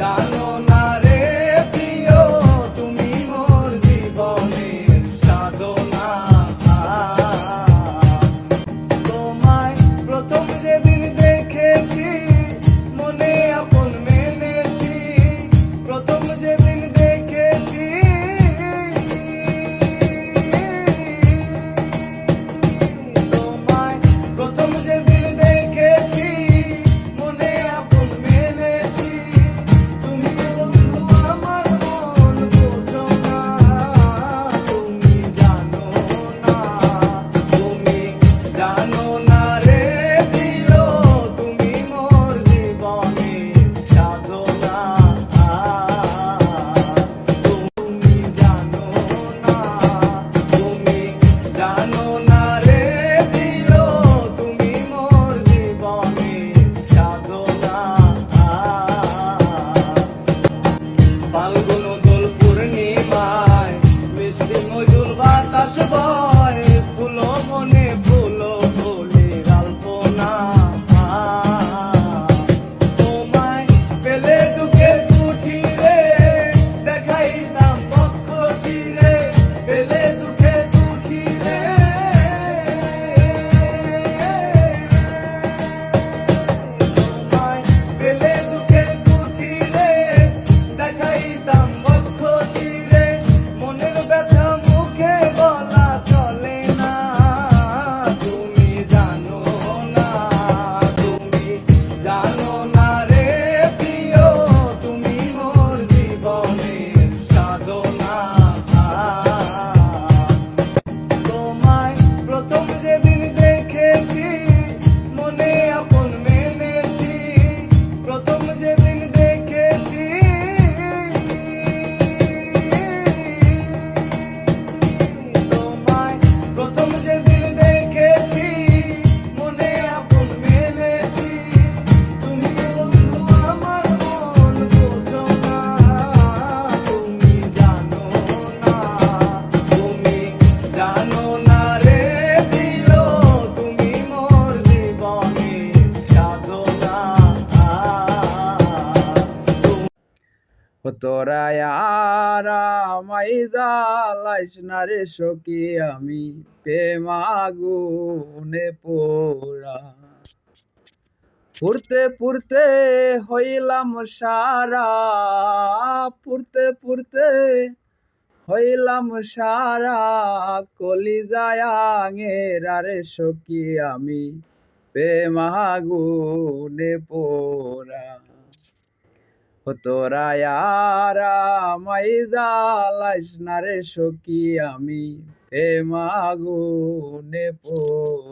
জানো না রে প্রিয় তুমি মোর জীবনের সাধনা। তোমায় প্রথম যেদিন দেখেছি মনে আপন মেনেছি, প্রথম যেদিন দেখেছি তোমায়, প্রথম যেদিন দেখেছি মনে আপন মেনেছি। তুমি বন্ধু আমার মন বোঝো না, তুমি জানো না, তুমি জানো না রে প্রিয় তুমি মোর জীবনের সাধনা। তুমি জানো না, তুমি জানো না রে প্রিয় তুমি মোর জীবনের সাধনা। ফাল্গুন দোল পূর্ণিমায় মিষ্টি মধুর বাতাস বয়, ফুলো মনে ফুলো ফুলের আলপনা। তোমায় পেলে দুঃখের কুঠিরে দেখাইতাম পক্ষ চিরে, পেলে দুঃখের কুঠিরে তোমায় পেলে দুঃখের কুঠিরে দেখাইতাম পক্ষ চিরে। মনের ব্যথা মুখে বলা চলে না, তুমি জানো না, তুমি জানো না রে প্রিয় তুমি মোর জীবনের সাধনা। তোমায় প্রথম যেদিন দেখেছি মনে আপন মেনেছি, প্রথম যেদিন দেখেছি তোমায়, প্রথম যেদিন দেখেছি মনে আপন মেনেছি। তুমি বন্ধু আমার মন বোঝো না, তুমি জানো না, তুমি জানো না রে প্রিয় তুমি মোর জীবনের সাধনা। তোরা আর আমায় জ্বালাইস না রে সখী, আমি প্রেম আগুনে পোড়া। পুড়তে পুড়তে হইলাম সারা, পুড়তে পুড়তে হইলাম সারা, কলিজায় আঙেরা রে সখী, আমি প্রেম আগুনে পোড়া। তোরা আর আমায় জ্বালাইস না রে সখী, আমি প্রেম আগুনে পোড়া।